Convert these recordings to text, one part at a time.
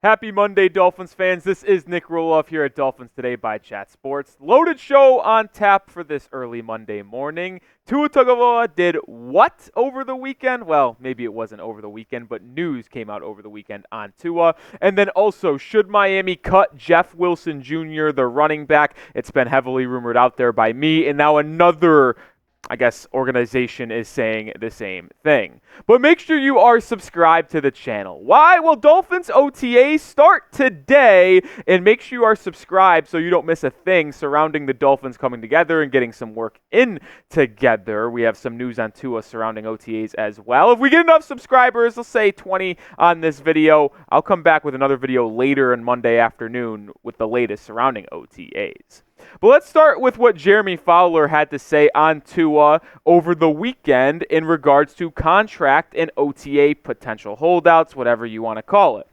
Happy Monday, Dolphins fans. This is Nic Rohloff here at Dolphins Today by Chat Sports. Loaded show on tap for this early Monday morning. Tua Tagovailoa did what over the weekend? Well, maybe it wasn't over the weekend, but news came out over the weekend on Tua. And then also, should Miami cut Jeff Wilson Jr., the running back? It's been heavily rumored out there by me, and now another organization is saying the same thing. But make sure you are subscribed to the channel. Why? Well, Dolphins OTAs start today, and make sure you are subscribed so you don't miss a thing surrounding the Dolphins coming together and getting some work in together. We have some news on Tua surrounding OTAs as well. If we get enough subscribers, let's say 20 on this video, I'll come back with another video later on Monday afternoon with the latest surrounding OTAs. But let's start with what Jeremy Fowler had to say on Tua over the weekend in regards to contract and OTA potential holdouts, whatever you want to call it.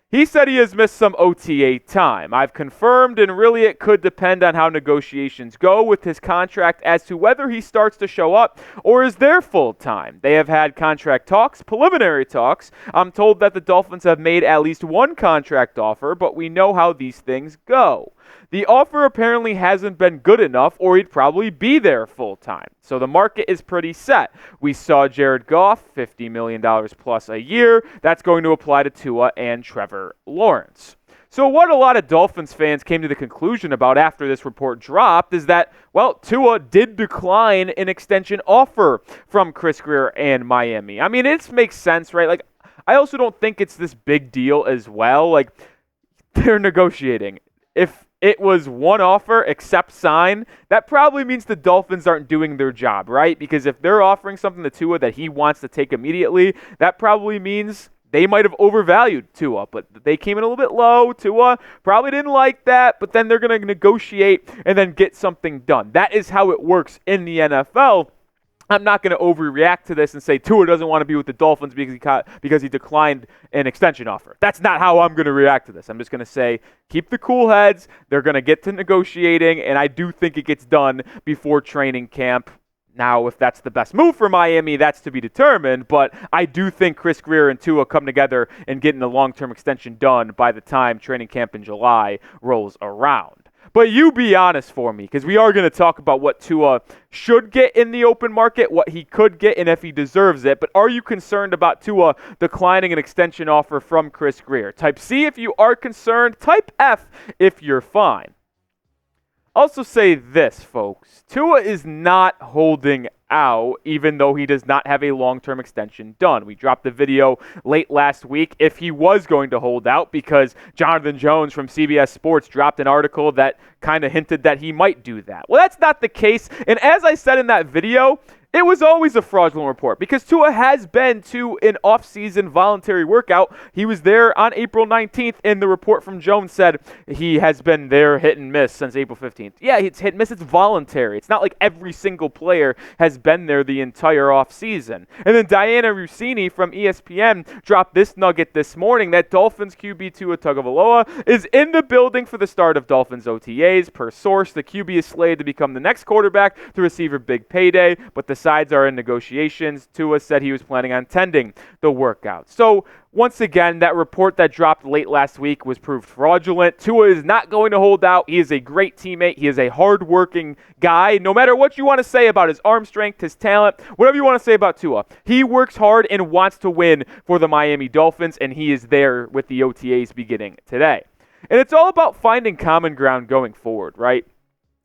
He said he has missed some OTA time. I've confirmed, and really it could depend on how negotiations go with his contract as to whether he starts to show up or is there full time. They have had contract talks, preliminary talks. I'm told that the Dolphins have made at least one contract offer, but we know how these things go. The offer apparently hasn't been good enough, or he'd probably be there full time. So the market is pretty set. We saw Jared Goff, $50 million plus a year. That's going to apply to Tua and Trevor Lawrence. So what a lot of Dolphins fans came to the conclusion about after this report dropped is that, well, Tua did decline an extension offer from Chris Grier and Miami. I mean, it makes sense, right? Like, I also don't think it's this big deal as well. Like, they're negotiating. If it was one offer, accept, sign, that probably means the Dolphins aren't doing their job, right? Because if they're offering something to Tua that he wants to take immediately, that probably means they might have overvalued Tua, but they came in a little bit low. Tua probably didn't like that, but then they're going to negotiate and then get something done. That is how it works in the NFL. I'm not going to overreact to this and say Tua doesn't want to be with the Dolphins because he declined an extension offer. That's not how I'm going to react to this. I'm just going to say keep the cool heads. They're going to get to negotiating, and I do think it gets done before training camp. Now, if that's the best move for Miami, that's to be determined, but I do think Chris Grier and Tua come together and getting the long-term extension done by the time training camp in July rolls around. But you be honest for me, because we are going to talk about what Tua should get in the open market, what he could get, and if he deserves it. But are you concerned about Tua declining an extension offer from Chris Grier? Type C if you are concerned. Type F if you're fine. Also say this, folks. Tua is not holding out, even though he does not have a long-term extension done. We dropped the video late last week if he was going to hold out because Jonathan Jones from CBS Sports dropped an article that kind of hinted that he might do that. Well, that's not the case. And as I said in that video, it was always a fraudulent report because Tua has been to an off-season voluntary workout. He was there on April 19th, and the report from Jones said he has been there hit and miss since April 15th. Yeah, it's hit and miss. It's voluntary. It's not like every single player has been there the entire off-season. And then Diana Russini from ESPN dropped this nugget this morning that Dolphins QB Tua Tagovailoa is in the building for the start of Dolphins OTAs. Per source, the QB is slated to become the next quarterback to receive a big payday, but the sides are in negotiations. Tua said he was planning on attending the workout. So once again, that report that dropped late last week was proved fraudulent. Tua is not going to hold out. He is a great teammate. He is a hardworking guy. No matter what you want to say about his arm strength, his talent, whatever you want to say about Tua, he works hard and wants to win for the Miami Dolphins, and he is there with the OTAs beginning today. And it's all about finding common ground going forward, right?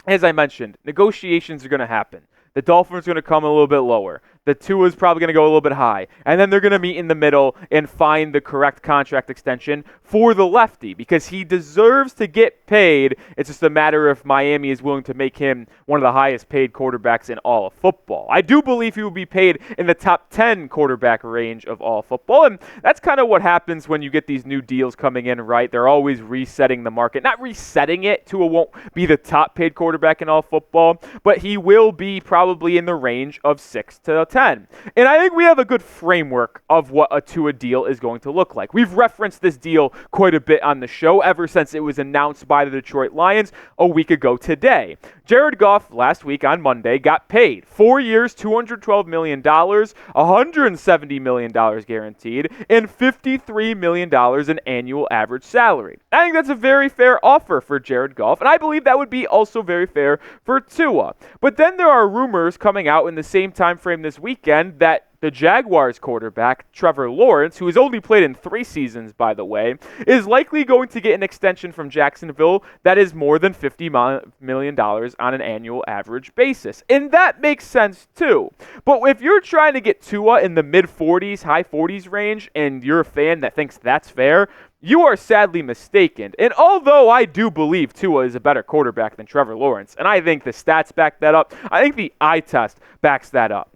As I mentioned, negotiations are going to happen. The Dolphins are going to come a little bit lower. The Tua is probably going to go a little bit high. And then they're going to meet in the middle and find the correct contract extension for the lefty because he deserves to get paid. It's just a matter if Miami is willing to make him one of the highest paid quarterbacks in all of football. I do believe he will be paid in the top 10 quarterback range of all football. And that's kind of what happens when you get these new deals coming in, right? They're always resetting the market. Not resetting it. Tua won't be the top paid quarterback in all football, but he will be probably in the range of 6 to 10. And I think we have a good framework of what a Tua deal is going to look like. We've referenced this deal quite a bit on the show ever since it was announced by the Detroit Lions a week ago today. Jared Goff last week on Monday got paid 4 years, $212 million, $170 million guaranteed, and $53 million in annual average salary. I think that's a very fair offer for Jared Goff, and I believe that would be also very fair for Tua. But then there are rumors coming out in the same time frame this weekend that the Jaguars quarterback, Trevor Lawrence, who has only played in 3 seasons, by the way, is likely going to get an extension from Jacksonville that is more than $50 million on an annual average basis. And that makes sense, too. But if you're trying to get Tua in the mid-40s, high 40s range, and you're a fan that thinks that's fair, you are sadly mistaken. And although I do believe Tua is a better quarterback than Trevor Lawrence, and I think the stats back that up, I think the eye test backs that up.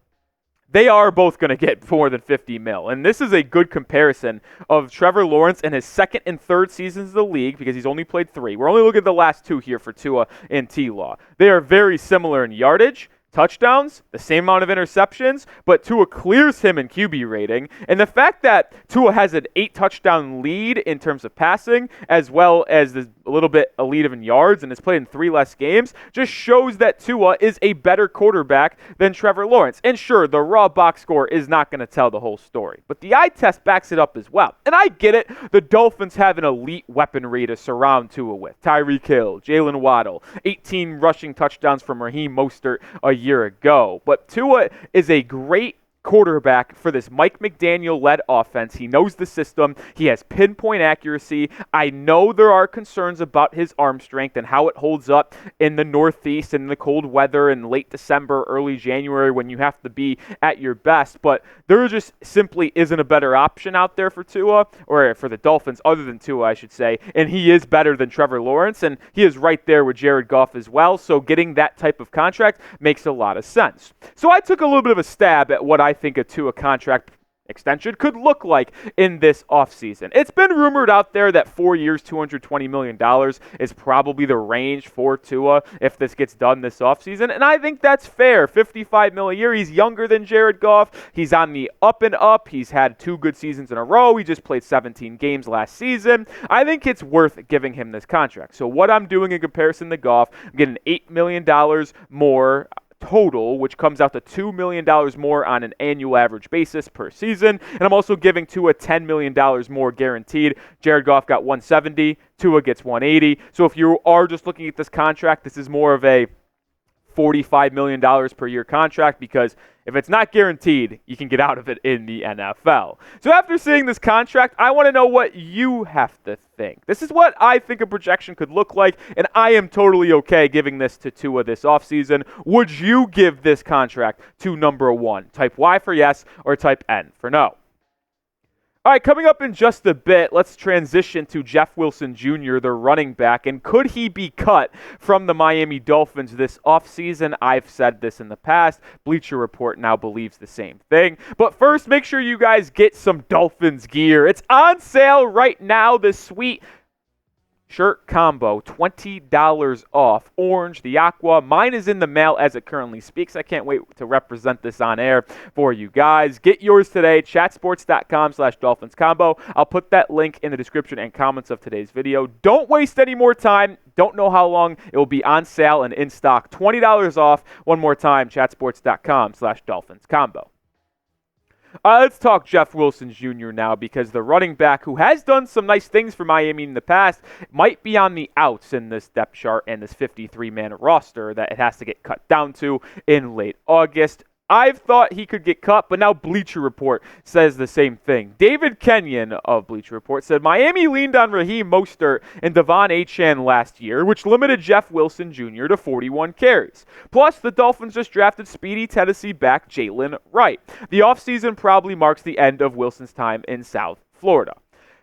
They are both going to get more than 50 mil. And this is a good comparison of Trevor Lawrence in his second and third seasons of the league because he's only played 3. We're only looking at the last 2 here for Tua and T-Law. They are very similar in yardage, touchdowns, the same amount of interceptions, but Tua clears him in QB rating. And the fact that Tua has an 8-touchdown lead in terms of passing, as well as a little bit a lead in yards, and has played in 3 less games, just shows that Tua is a better quarterback than Trevor Lawrence. And sure, the raw box score is not going to tell the whole story, but the eye test backs it up as well. And I get it, the Dolphins have an elite weaponry to surround Tua with. Tyreek Hill, Jalen Waddle, 18 rushing touchdowns from Raheem Mostert a year ago. But Tua is a great quarterback for this Mike McDaniel-led offense. He knows the system. He has pinpoint accuracy. I know there are concerns about his arm strength and how it holds up in the Northeast and the cold weather in late December, early January when you have to be at your best, but there just simply isn't a better option out there for Tua, or for the Dolphins other than Tua, I should say, and he is better than Trevor Lawrence, and he is right there with Jared Goff as well, so getting that type of contract makes a lot of sense. So I took a little bit of a stab at what I think a Tua contract extension could look like in this offseason. It's been rumored out there that 4 years, $220 million is probably the range for Tua if this gets done this offseason, and I think that's fair. $55 million a year. He's younger than Jared Goff. He's on the up and up. He's had 2 good seasons in a row. He just played 17 games last season. I think it's worth giving him this contract. So what I'm doing in comparison to Goff, I'm getting $8 million more total, which comes out to $2 million more on an annual average basis per season. And I'm also giving Tua $10 million more guaranteed. Jared Goff got $170. Tua gets $180. So if you are just looking at this contract, this is more of a $45 million per year contract, because if it's not guaranteed, you can get out of it in the NFL. So after seeing this contract, I want to know what you have to think. This is what I think a projection could look like, and I am totally okay giving this to Tua this offseason. Would you give this contract to number 1? Type Y for yes or type N for no. All right, coming up in just a bit, let's transition to Jeff Wilson Jr., the running back, and could he be cut from the Miami Dolphins this offseason? I've said this in the past. Bleacher Report now believes the same thing. But first, make sure you guys get some Dolphins gear. It's on sale right now, this sweet shirt combo, $20 off. Orange, the aqua. Mine is in the mail as it currently speaks. I can't wait to represent this on air for you guys. Get yours today, chatsports.com/Dolphins combo. I'll put that link in the description and comments of today's video. Don't waste any more time. Don't know how long it will be on sale and in stock. $20 off. One more time, chatsports.com/Dolphins combo. Let's talk Jeff Wilson Jr. now, because the running back, who has done some nice things for Miami in the past, might be on the outs in this depth chart and this 53-man roster that it has to get cut down to in late August. I've thought he could get cut, but now Bleacher Report says the same thing. David Kenyon of Bleacher Report said Miami leaned on Raheem Mostert and Devon Achane last year, which limited Jeff Wilson Jr. to 41 carries. Plus, the Dolphins just drafted speedy Tennessee back Jalen Wright. The offseason probably marks the end of Wilson's time in South Florida.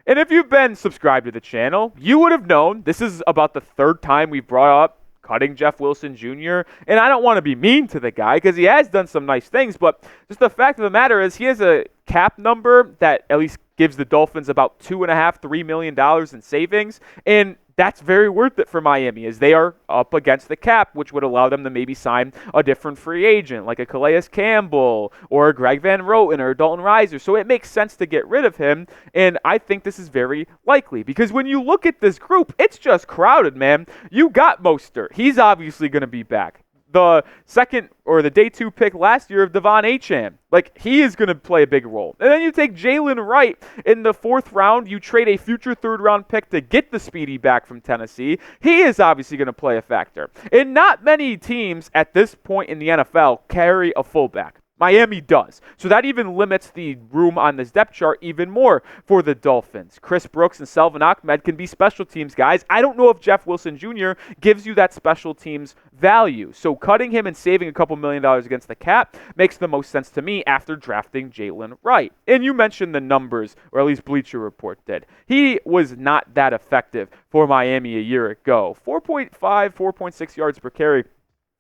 And if you've been subscribed to the channel, you would have known this is about the 3rd time we've brought up cutting Jeff Wilson Jr. And I don't want to be mean to the guy because he has done some nice things, but just the fact of the matter is he has a cap number that at least gives the Dolphins about $2.5–3 million in savings. And That's very worth it for Miami, as they are up against the cap, which would allow them to maybe sign a different free agent, like a Calais Campbell or a Greg Van Roten or a Dalton Reiser. So it makes sense to get rid of him, and I think this is very likely. Because when you look at this group, it's just crowded, man. You got Mostert. He's obviously going to be back. The second or the day 2 pick last year of Devon Achane. Like, he is going to play a big role. And then you take Jalen Wright in the 4th round. You trade a future 3rd-round pick to get the speedy back from Tennessee. He is obviously going to play a factor. And not many teams at this point in the NFL carry a fullback. Miami does. So that even limits the room on this depth chart even more for the Dolphins. Chris Brooks and Selvin Ahmed can be special teams guys. I don't know if Jeff Wilson Jr. gives you that special teams value. So cutting him and saving a couple $1 million against the cap makes the most sense to me after drafting Jalen Wright. And you mentioned the numbers, or at least Bleacher Report did. He was not that effective for Miami a year ago. 4.5, 4.6 yards per carry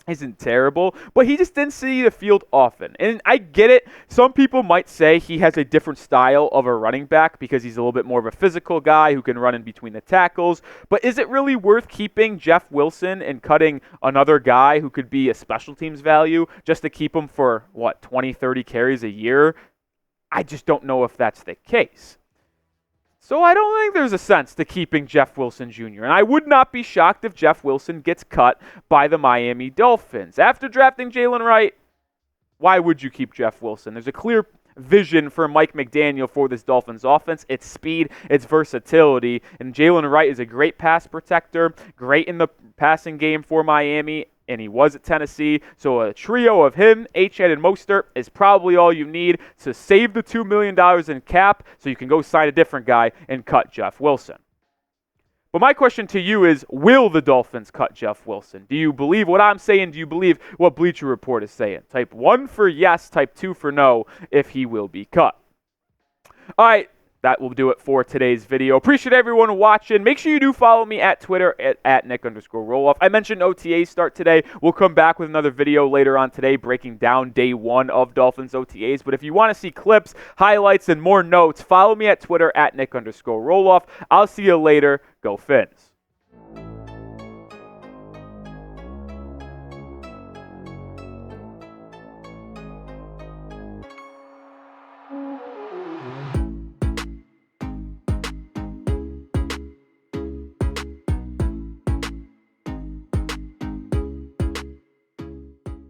isn't terrible, but he just didn't see the field often. And I get it. Some people might say he has a different style of a running back because he's a little bit more of a physical guy who can run in between the tackles. But is it really worth keeping Jeff Wilson and cutting another guy who could be a special teams value just to keep him for, 20, 30 carries a year? I just don't know if that's the case. So I don't think there's a sense to keeping Jeff Wilson Jr., and I would not be shocked if Jeff Wilson gets cut by the Miami Dolphins. After drafting Jalen Wright, why would you keep Jeff Wilson? There's a clear vision for Mike McDaniel for this Dolphins offense. It's speed, it's versatility, and Jalen Wright is a great pass protector, great in the passing game for Miami, and he was at Tennessee. So a trio of him, Achane, and Mostert is probably all you need to save the $2 million in cap so you can go sign a different guy and cut Jeff Wilson. But my question to you is, will the Dolphins cut Jeff Wilson? Do you believe what I'm saying? Do you believe what Bleacher Report is saying? Type 1 for yes, type 2 for no if he will be cut. All right. That will do it for today's video. Appreciate everyone watching. Make sure you do follow me at Twitter at Nic_Rohloff. I mentioned OTAs start today. We'll come back with another video later on today breaking down day 1 of Dolphins OTAs. But if you want to see clips, highlights, and more notes, follow me at Twitter at Nic_Rohloff. I'll see you later. Go Fins.